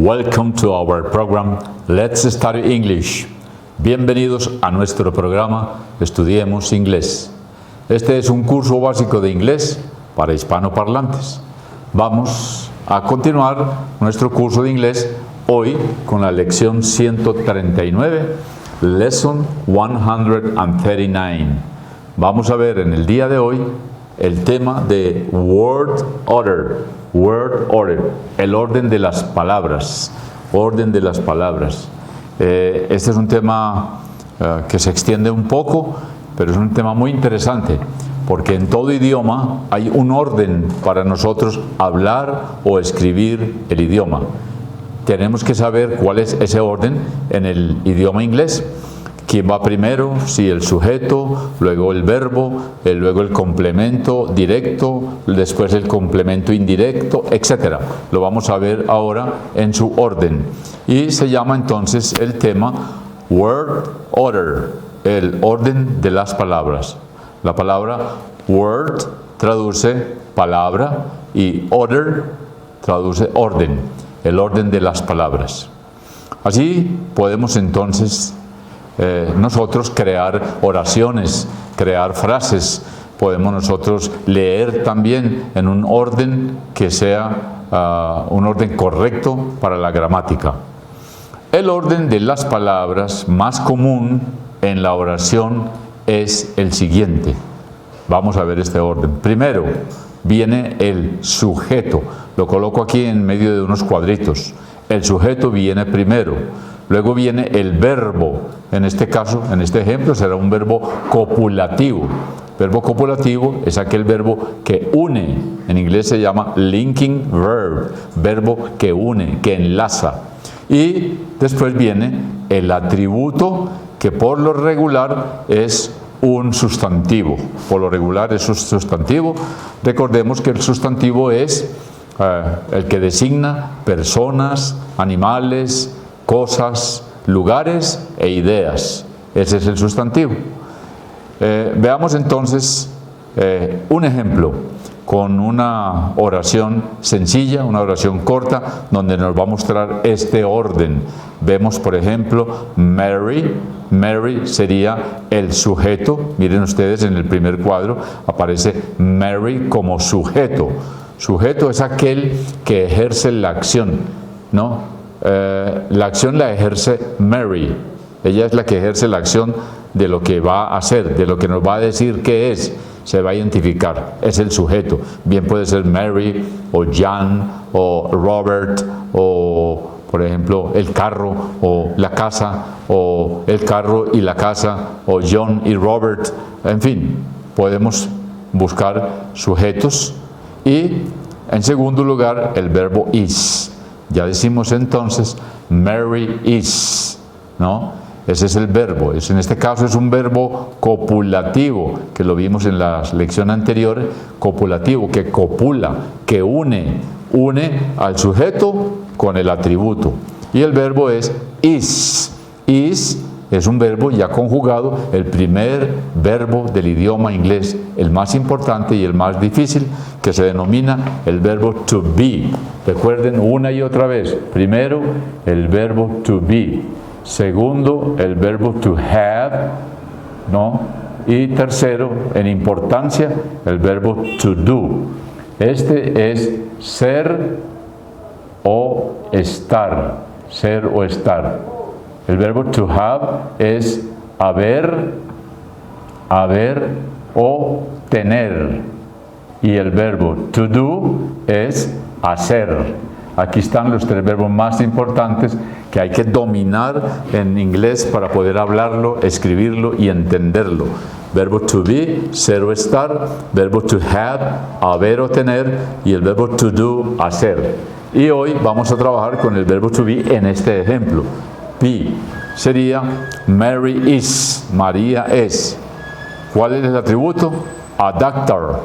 Welcome to our program Let's Study English. Bienvenidos a nuestro programa Estudiemos Inglés. Este es un curso básico de inglés para hispanoparlantes. Vamos a continuar nuestro curso de inglés hoy con la lección 139, Lesson 139. Vamos a ver en el día de hoy el tema de Word Order, el orden de las palabras, Este es un tema que se extiende un poco, pero es un tema muy interesante, porque en todo idioma hay un orden para nosotros hablar o escribir el idioma. Tenemos que saber cuál es ese orden en el idioma inglés. ¿Quién va primero? Si el sujeto, luego el verbo, luego el complemento directo, después el complemento indirecto, etc. Lo vamos a ver ahora en su orden. Y se llama entonces el tema Word Order, el orden de las palabras. La palabra word traduce palabra y order traduce orden, el orden de las palabras. Así podemos entonces nosotros crear oraciones, crear frases. Podemos nosotros leer también en un orden que sea un orden correcto para la gramática. El orden de las palabras más común en la oración es el siguiente. Vamos a ver este orden. Primero viene el sujeto. Lo coloco aquí en medio de unos cuadritos. El sujeto viene primero. Luego viene el verbo. En este caso, en este ejemplo, será un verbo copulativo. Verbo copulativo es aquel verbo que une. En inglés se llama linking verb, verbo que une, que enlaza. Y después viene el atributo, que por lo regular es un sustantivo. Por lo regular es un sustantivo. Recordemos que el sustantivo es el que designa personas, animales, cosas, lugares e ideas. Ese es el sustantivo. Veamos entonces un ejemplo con una oración sencilla, una oración corta, donde nos va a mostrar este orden. Vemos, por ejemplo, Mary. Mary sería el sujeto. Miren ustedes, en el primer cuadro aparece Mary como sujeto. Sujeto es aquel que ejerce la acción, ¿no? La acción la ejerce Mary. Ella es la que ejerce la acción de lo que va a hacer, de lo que nos va a decir qué es. Se va a identificar, es el sujeto. Bien puede ser Mary o Jan o Robert o, por ejemplo, el carro o la casa, o el carro y la casa, o John y Robert. En fin, podemos buscar sujetos. Y en segundo lugar, el verbo is. Ya decimos entonces, Mary is, ¿no? Ese es el verbo. En este caso es un verbo copulativo, que lo vimos en la lección anterior, copulativo, que copula, que une al sujeto con el atributo. Y el verbo es is. Is es un verbo ya conjugado, el primer verbo del idioma inglés, el más importante y el más difícil, que se denomina el verbo to be. Recuerden una y otra vez. Primero, el verbo to be. Segundo, el verbo to have, ¿no? Y tercero, en importancia, el verbo to do. Este es ser o estar. Ser o estar. El verbo to have es haber o tener. Y el verbo to do es hacer. Aquí están los tres verbos más importantes que hay que dominar en inglés para poder hablarlo, escribirlo y entenderlo. Verbo to be, ser o estar. Verbo to have, haber o tener. Y el verbo to do, hacer. Y hoy vamos a trabajar con el verbo to be en este ejemplo. Be sería Mary is, María es. ¿Cuál es el atributo? A doctor.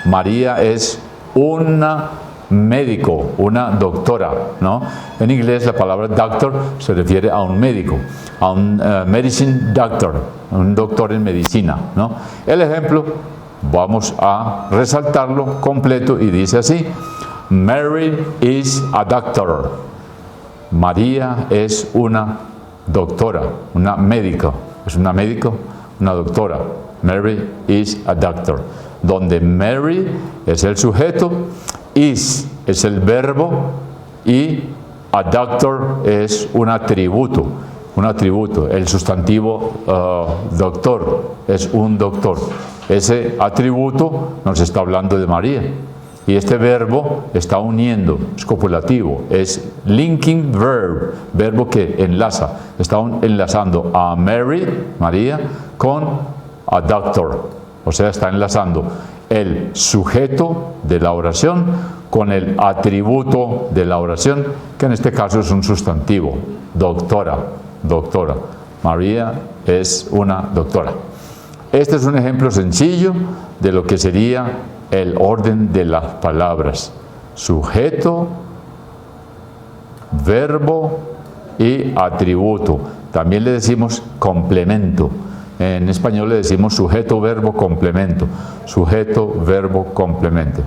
María es una médico, una doctora, ¿no? En inglés la palabra doctor se refiere a un médico, a un medicine doctor, un doctor en medicina, ¿no? El ejemplo, vamos a resaltarlo completo y dice así: Mary is a doctor. María es una doctora, una médica. ¿Es una médico? Una doctora. Mary is a doctor. Donde Mary es el sujeto, is es el verbo y a doctor es un atributo. Un atributo. El sustantivo doctor es un doctor. Ese atributo nos está hablando de María. Y este verbo está uniendo, es copulativo, es linking verb, verbo que enlaza. Está enlazando a Mary, María, con a doctor. O sea, está enlazando el sujeto de la oración con el atributo de la oración, que en este caso es un sustantivo, doctora, doctora. María es una doctora. Este es un ejemplo sencillo de lo que sería el orden de las palabras: sujeto, verbo y atributo. También le decimos complemento. En español le decimos sujeto, verbo, complemento. Sujeto, verbo, complemento.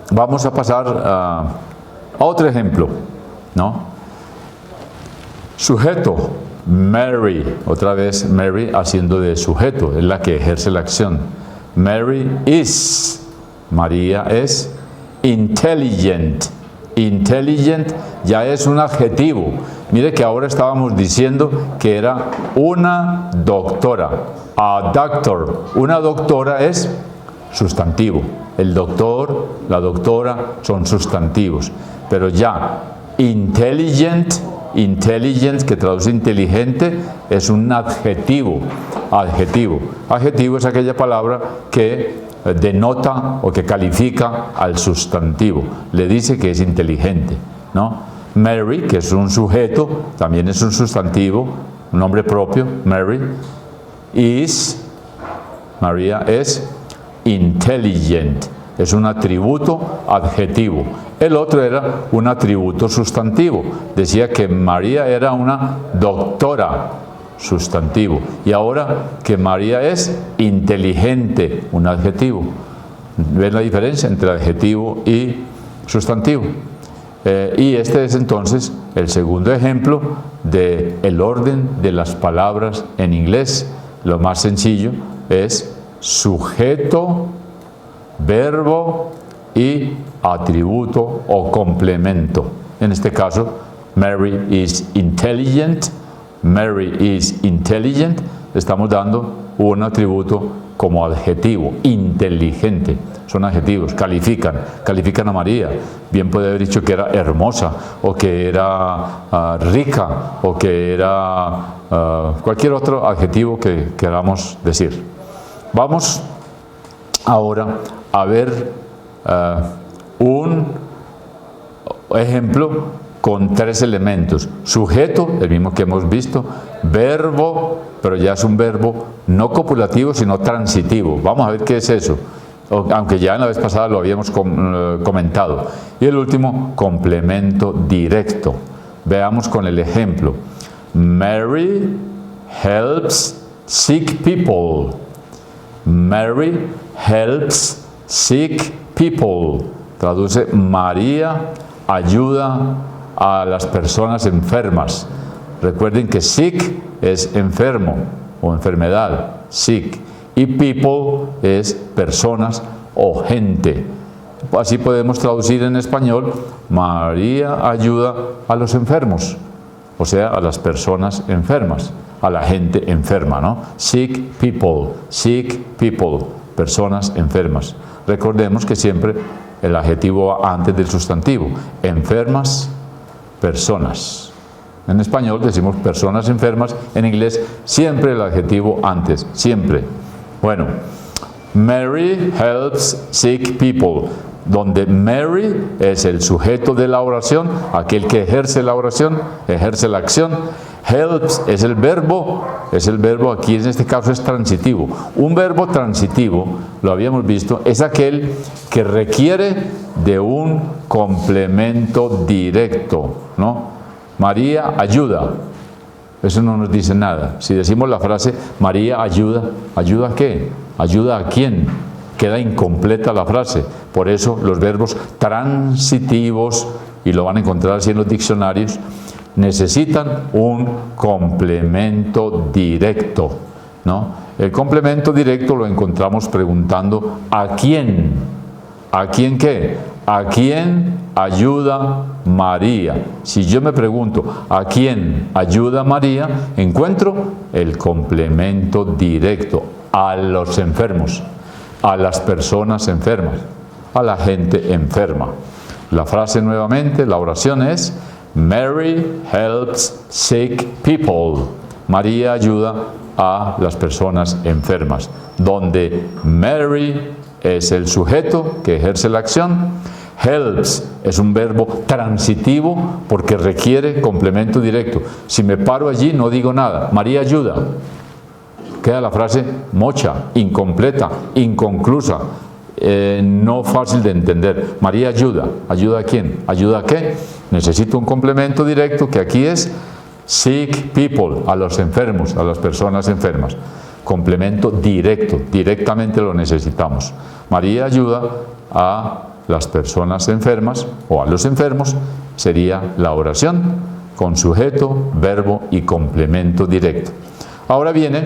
Vamos a pasar a otro ejemplo, ¿no? Sujeto, Mary, otra vez Mary haciendo de sujeto, es la que ejerce la acción. Mary is, María es intelligent. Intelligent ya es un adjetivo. Mire que ahora estábamos diciendo que era una doctora. A doctor, una doctora es sustantivo. El doctor, la doctora son sustantivos. Pero ya intelligent, intelligent, que traduce inteligente, es un adjetivo. Adjetivo. Adjetivo es aquella palabra que denota o que califica al sustantivo. Le dice que es inteligente, ¿no? Mary, que es un sujeto, también es un sustantivo, un nombre propio. Mary is, María es intelligent. Es un atributo adjetivo. El otro era un atributo sustantivo. Decía que María era una doctora, sustantivo. Y ahora que María es inteligente, un adjetivo. ¿Ven la diferencia entre adjetivo y sustantivo? Y este es entonces el segundo ejemplo del orden de las palabras en inglés. Lo más sencillo es sujeto, verbo y atributo o complemento. En este caso, Mary is intelligent. Mary is intelligent. Estamos dando un atributo como adjetivo, inteligente. Son adjetivos, califican a María. Bien puede haber dicho que era hermosa, o que era rica, o que era cualquier otro adjetivo que queramos decir. Vamos ahora a ver un ejemplo con tres elementos: sujeto, el mismo que hemos visto; verbo, pero ya es un verbo no copulativo sino transitivo. Vamos a ver qué es eso, aunque ya en la vez pasada lo habíamos comentado. Y el último, complemento directo. Veamos con el ejemplo: Mary helps sick people. Mary helps sick people. Traduce: María ayuda a las personas enfermas. Recuerden que sick es enfermo o enfermedad, sick, y people es personas o gente. Así podemos traducir en español: María ayuda a los enfermos, o sea, a las personas enfermas, a la gente enferma, ¿no? Sick people, personas enfermas. Recordemos que siempre el adjetivo va antes del sustantivo. Enfermas, personas. En español decimos personas enfermas, en inglés siempre el adjetivo antes, siempre. Bueno, Mary helps sick people, donde Mary es el sujeto de la oración, aquel que ejerce la oración, ejerce la acción. Helps es el verbo aquí en este caso es transitivo. Un verbo transitivo, lo habíamos visto, es aquel que requiere de un complemento directo, ¿no? María ayuda. Eso no nos dice nada. Si decimos la frase María ayuda, ¿ayuda a qué? ¿Ayuda a quién? queda incompleta la frase. Por eso los verbos transitivos, y lo van a encontrar así en los diccionarios, necesitan un complemento directo, ¿no? El complemento directo lo encontramos preguntando ¿a quién? ¿A quién qué? ¿A quién ayuda María? Si yo me pregunto ¿a quién ayuda María?, encuentro el complemento directo: a los enfermos, a las personas enfermas, a la gente enferma. La frase nuevamente, la oración es Mary helps sick people. María ayuda a las personas enfermas, donde Mary es el sujeto que ejerce la acción. Helps es un verbo transitivo porque requiere complemento directo. Si me paro allí no digo nada. María ayuda. Queda la frase mocha, incompleta, inconclusa, no fácil de entender. María ayuda. ¿Ayuda a quién? ¿Ayuda a qué? Necesito un complemento directo que aquí es sick people, a los enfermos, a las personas enfermas. Complemento directo, directamente lo necesitamos. María ayuda a las personas enfermas o a los enfermos, sería la oración con sujeto, verbo y complemento directo. Ahora viene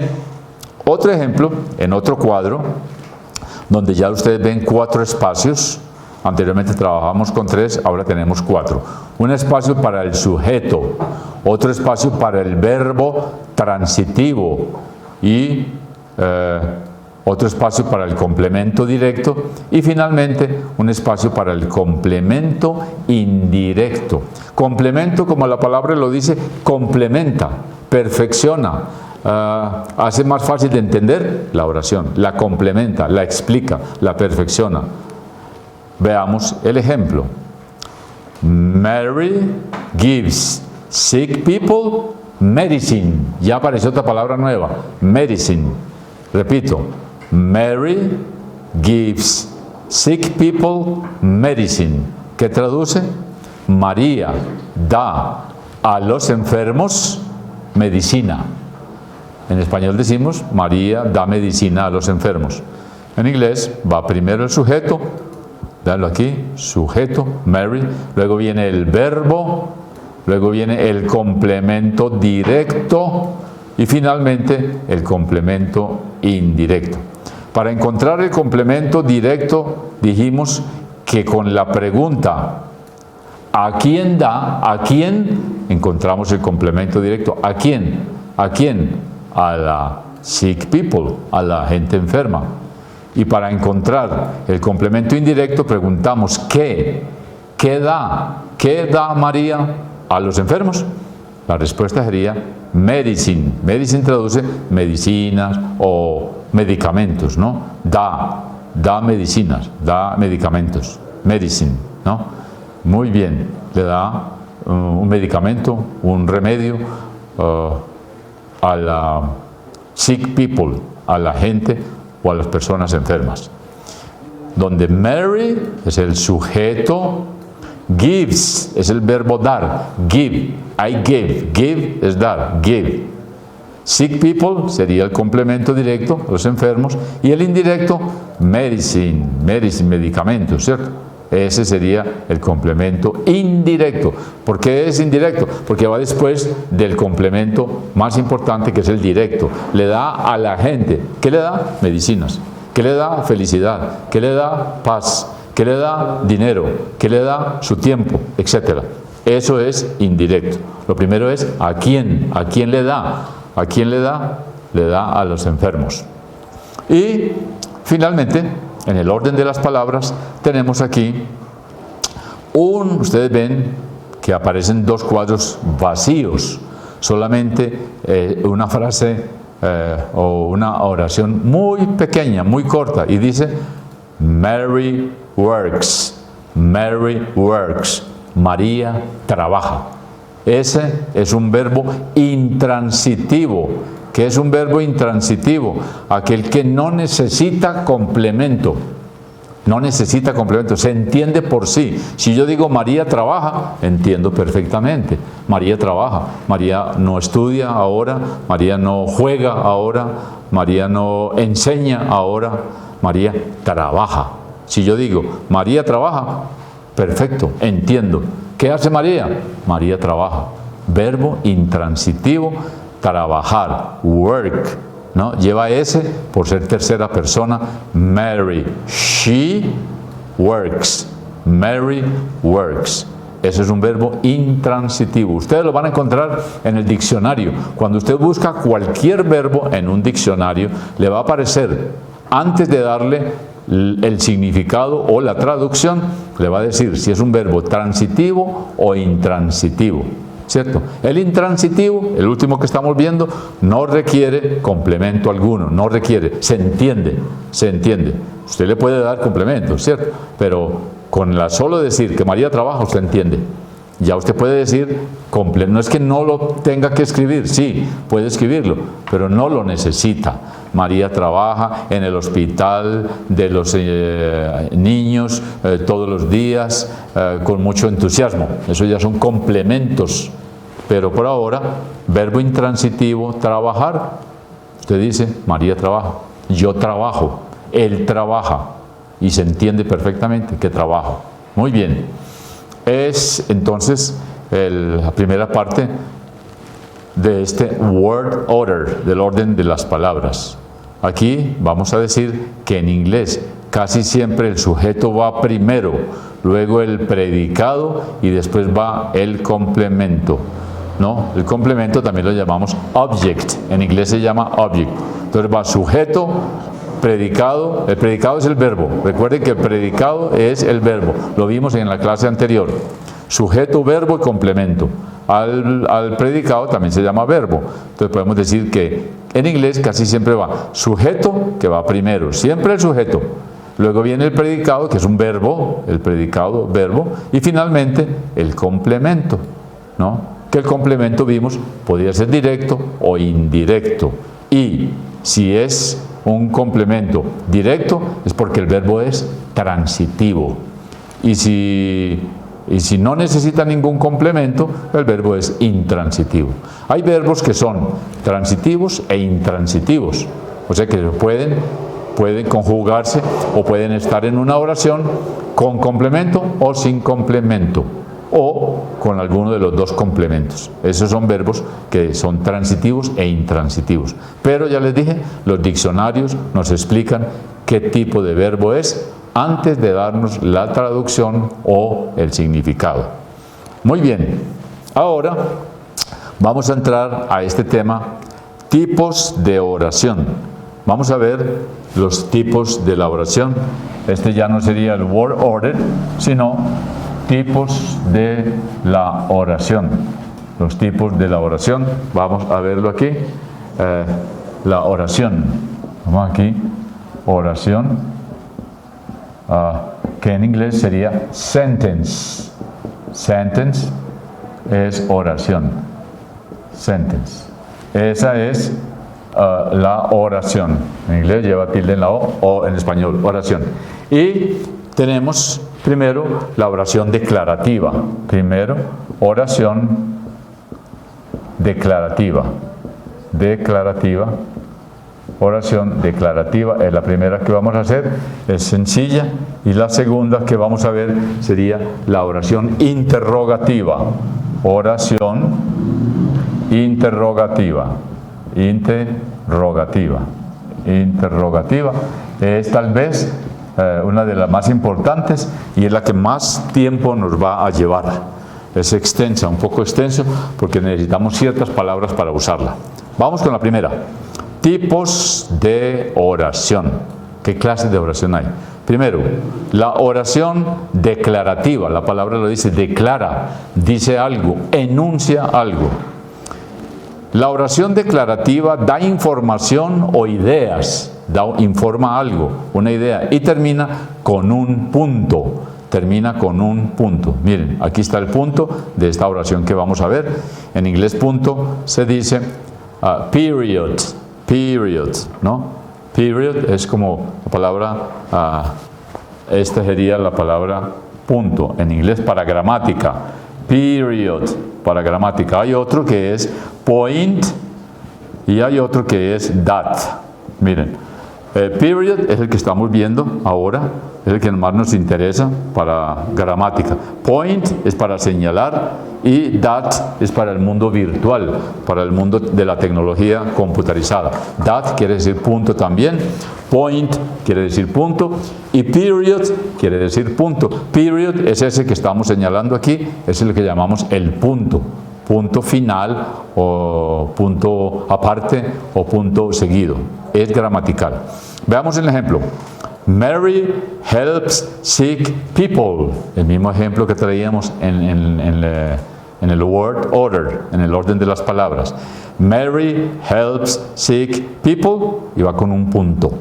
otro ejemplo en otro cuadro donde ya ustedes ven 4 espacios. Anteriormente trabajamos con 3, ahora tenemos 4. Un espacio para el sujeto, otro espacio para el verbo transitivo y otro espacio para el complemento directo y finalmente un espacio para el complemento indirecto. Complemento, como la palabra lo dice, complementa, perfecciona, hace más fácil de entender la oración, la complementa, la explica, la perfecciona. Veamos el ejemplo. Mary gives sick people medicine. Ya apareció otra palabra nueva, medicine. Repito, Mary gives sick people medicine. ¿Qué traduce? María da a los enfermos medicina. En español decimos María da medicina a los enfermos. En inglés va primero el sujeto, danlo aquí, sujeto, Mary, luego viene el verbo, luego viene el complemento directo y finalmente el complemento indirecto. Para encontrar el complemento directo dijimos que con la pregunta ¿a quién da? ¿A quién? Encontramos el complemento directo. ¿A quién? ¿A quién? A la sick people, a la gente enferma. Y para encontrar el complemento indirecto preguntamos ¿qué? ¿Qué da? ¿Qué da María a los enfermos? La respuesta sería medicine. Medicine traduce medicinas o medicamentos, ¿no? Da medicinas, da medicamentos. Medicine, ¿no? Muy bien, le da un medicamento, un remedio a la sick people, a la gente o a las personas enfermas. Donde Mary es el sujeto, gives es el verbo dar, give, I gave, give es dar, give. Sick people sería el complemento directo, los enfermos, y el indirecto, medicine, medicamentos, ¿cierto? Ese sería el complemento indirecto. ¿Por qué es indirecto? Porque va después del complemento más importante, que es el directo. Le da a la gente. ¿Qué le da? Medicinas. ¿Qué le da? Felicidad. ¿Qué le da? Paz. ¿Qué le da? Dinero. ¿Qué le da? Su tiempo, etcétera. Eso es indirecto. Lo primero es ¿a quién? ¿A quién le da? ¿A quién le da? Le da a los enfermos. Y finalmente, en el orden de las palabras, tenemos aquí ustedes ven que aparecen 2 cuadros vacíos, solamente una frase o una oración muy pequeña, muy corta, y dice Mary works, Mary works, María trabaja. Ese es un verbo intransitivo. ¿Qué es un verbo intransitivo? Aquel que no necesita complemento. No necesita complemento, se entiende por sí. Si yo digo María trabaja, entiendo perfectamente. María trabaja. María no estudia ahora, María no juega ahora, María no enseña ahora, María trabaja. Si yo digo, María trabaja, perfecto, entiendo. ¿Qué hace María? María trabaja. Verbo intransitivo, trabajar, work, ¿no? Lleva S por ser tercera persona. Mary, she works. Mary works. Ese es un verbo intransitivo. Ustedes lo van a encontrar en el diccionario. Cuando usted busca cualquier verbo en un diccionario, le va a aparecer, antes de darle el significado o la traducción, le va a decir si es un verbo transitivo o intransitivo. ¿Cierto? El intransitivo, el último que estamos viendo, no requiere complemento alguno, no requiere, se entiende. Usted le puede dar complementos, ¿cierto? Pero con la solo decir que María trabaja, usted entiende. Ya usted puede decir, no es que no lo tenga que escribir, sí, puede escribirlo, pero no lo necesita. María trabaja en el hospital de los niños todos los días con mucho entusiasmo. Eso ya son complementos. Pero por ahora, verbo intransitivo, trabajar. Usted dice, María trabaja, yo trabajo, él trabaja. Y se entiende perfectamente que trabajo. Muy bien. Es entonces la primera parte de este word order, del orden de las palabras. Aquí vamos a decir que en inglés casi siempre el sujeto va primero, luego el predicado y después va el complemento. ¿No? El complemento también lo llamamos object. En inglés se llama object. Entonces va sujeto, predicado. El predicado es el verbo. Recuerden que el predicado es el verbo. Lo vimos en la clase anterior. Sujeto, verbo y complemento. Al predicado también se llama verbo. Entonces podemos decir que en inglés casi siempre va sujeto, que va primero. Siempre el sujeto. Luego viene el predicado, que es un verbo. El predicado, verbo. Y finalmente el complemento, ¿no? Que el complemento vimos podría ser directo o indirecto. Y si es un complemento directo es porque el verbo es transitivo. Y si no necesita ningún complemento, el verbo es intransitivo. Hay verbos que son transitivos e intransitivos. O sea que pueden conjugarse o pueden estar en una oración con complemento o sin complemento, o con alguno de los dos complementos. Esos son verbos que son transitivos e intransitivos. Pero ya les dije, los diccionarios nos explican qué tipo de verbo es antes de darnos la traducción o el significado. Muy bien, ahora vamos a entrar a este tema, tipos de oración. Vamos a ver los tipos de la oración. Este ya no sería el word order, sino tipos de la oración. Los tipos de la oración. Vamos a verlo aquí. La oración. Vamos aquí. Oración. Que en inglés sería sentence. Sentence es oración. Sentence. Esa es la oración. En inglés lleva tilde en la o en español, oración. Y tenemos primero la oración declarativa. Primero, oración declarativa. Declarativa. Oración declarativa es la primera que vamos a hacer, es sencilla. Y la segunda que vamos a ver sería la oración interrogativa. Oración interrogativa. Interrogativa. Interrogativa es tal vez una de las más importantes y es la que más tiempo nos va a llevar. Es extensa, un poco extenso, porque necesitamos ciertas palabras para usarla. Vamos con la primera. Tipos de oración. ¿Qué clases de oración hay? Primero, la oración declarativa. La palabra lo dice, declara, dice algo, enuncia algo. La oración declarativa da información o ideas, informa algo, una idea, y termina con un punto. Termina con un punto. Miren, aquí está el punto de esta oración que vamos a ver. En inglés punto se dice period, period, ¿no? Period es como la palabra, esta sería la palabra punto en inglés para gramática. Period para gramática. Hay otro que es point y hay otro que es that. Miren, Period es el que estamos viendo ahora, es el que más nos interesa para gramática. Point es para señalar y that es para el mundo virtual, para el mundo de la tecnología computarizada. That quiere decir punto también, point quiere decir punto y period quiere decir punto. Period es ese que estamos señalando aquí, es el que llamamos el punto. Punto final o punto aparte o punto seguido. Es gramatical. Veamos el ejemplo. Mary helps sick people. El mismo ejemplo que traíamos en el word order, en el orden de las palabras. Mary helps sick people y va con un punto.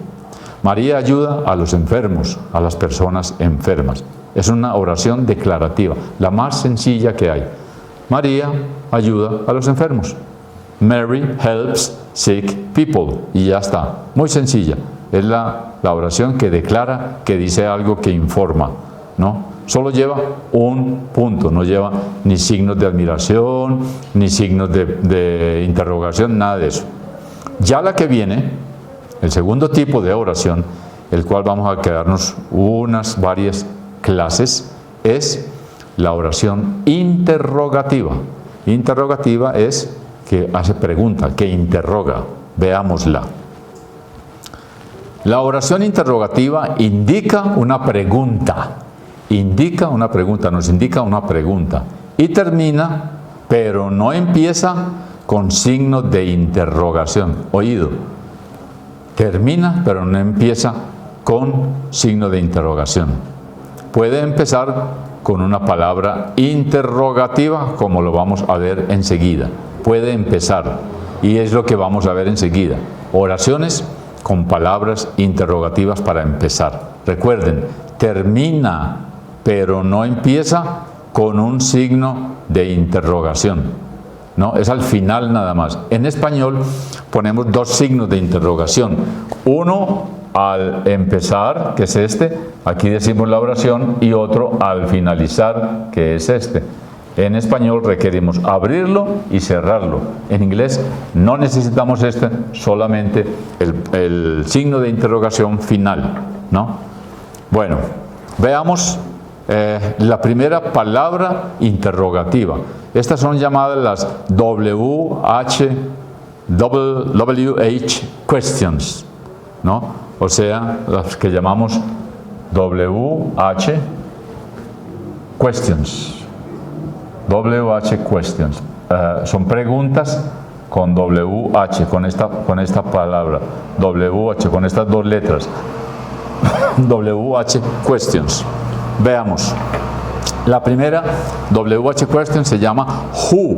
María ayuda a los enfermos, a las personas enfermas. Es una oración declarativa, la más sencilla que hay. María ayuda a los enfermos. Mary helps sick people. Y ya está. Muy sencilla. Es la oración que declara, que dice algo, que informa, ¿no? Solo lleva un punto. No lleva ni signos de admiración, ni signos de interrogación, nada de eso. Ya la que viene, el segundo tipo de oración, el cual vamos a quedarnos varias clases, es la oración interrogativa. Interrogativa es que hace pregunta, que interroga. Veámosla. La oración interrogativa indica una pregunta. Indica una pregunta, nos indica una pregunta. Y termina, pero no empieza con signos de interrogación. Oído. Termina, pero no empieza con signo de interrogación. Puede empezar con una palabra interrogativa, como lo vamos a ver enseguida. Puede empezar, y es lo que vamos a ver enseguida. Oraciones con palabras interrogativas para empezar. Recuerden, termina, pero no empieza con un signo de interrogación. No, es al final nada más. En español ponemos dos signos de interrogación. Uno al empezar, que es este, aquí decimos la oración, y otro al finalizar, que es este. En español requerimos abrirlo y cerrarlo. En inglés no necesitamos este, solamente el signo de interrogación final, ¿no? Bueno, veamos la primera palabra interrogativa. Estas son llamadas las WH questions, ¿no? O sea, las que llamamos WH questions. WH questions. Son preguntas con WH, con esta palabra. WH, con estas dos letras. WH questions. Veamos. La primera WH question se llama who.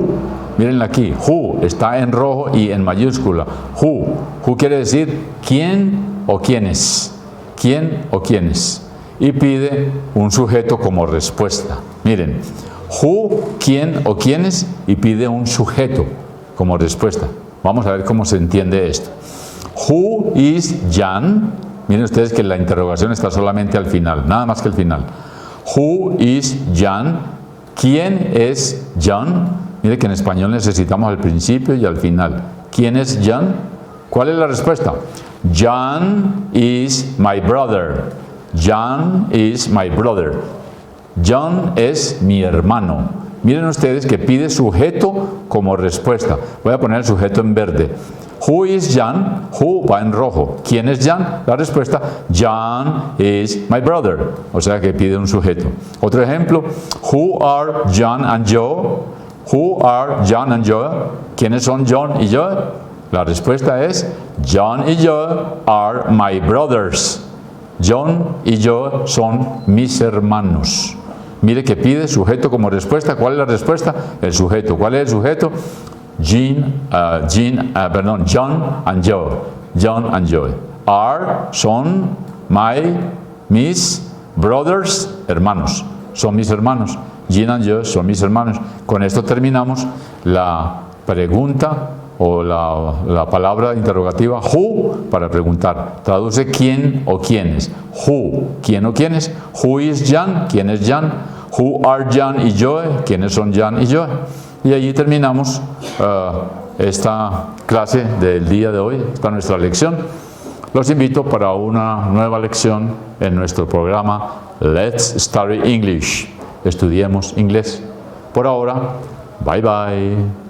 Mírenla aquí. Who está en rojo y en mayúscula. Who. Who quiere decir quién o quiénes. ¿Quién o quiénes? Y pide un sujeto como respuesta. Miren. Who, quién o quiénes, y pide un sujeto como respuesta. Vamos a ver cómo se entiende esto. Who is Jan? Miren ustedes que la interrogación está solamente al final, nada más que al final. Who is Jan? ¿Quién es Jan? Miren que en español necesitamos al principio y al final. ¿Quién es Jan? ¿Cuál es la respuesta? Jan is my brother. Jan is my brother. John es mi hermano. Miren ustedes que pide sujeto como respuesta. Voy a poner el sujeto en verde. Who is John? Who va en rojo. ¿Quién es John? La respuesta, John is my brother. O sea que pide un sujeto. Otro ejemplo, who are John and Joe? Who are John and Joe? ¿Quiénes son John y Joe? La respuesta es, John y Joe are my brothers. John y Joe son mis hermanos. Mire que pide sujeto como respuesta. ¿Cuál es la respuesta? El sujeto. ¿Cuál es el sujeto? John and Joe. John and Joe. Are, son, mis brothers, hermanos. Son mis hermanos. Jean and Joe son mis hermanos. Con esto terminamos la pregunta o la palabra interrogativa who para preguntar. Traduce quién o quiénes. Who, quién o quiénes. Who is Jan? ¿Quién es Jan? Who are Jan y Joe? ¿Quiénes son Jan y Joe? Y allí terminamos esta clase del día de hoy, esta nuestra lección. los invito para una nueva lección en nuestro programa Let's Study English. Estudiemos inglés. Por ahora, bye bye.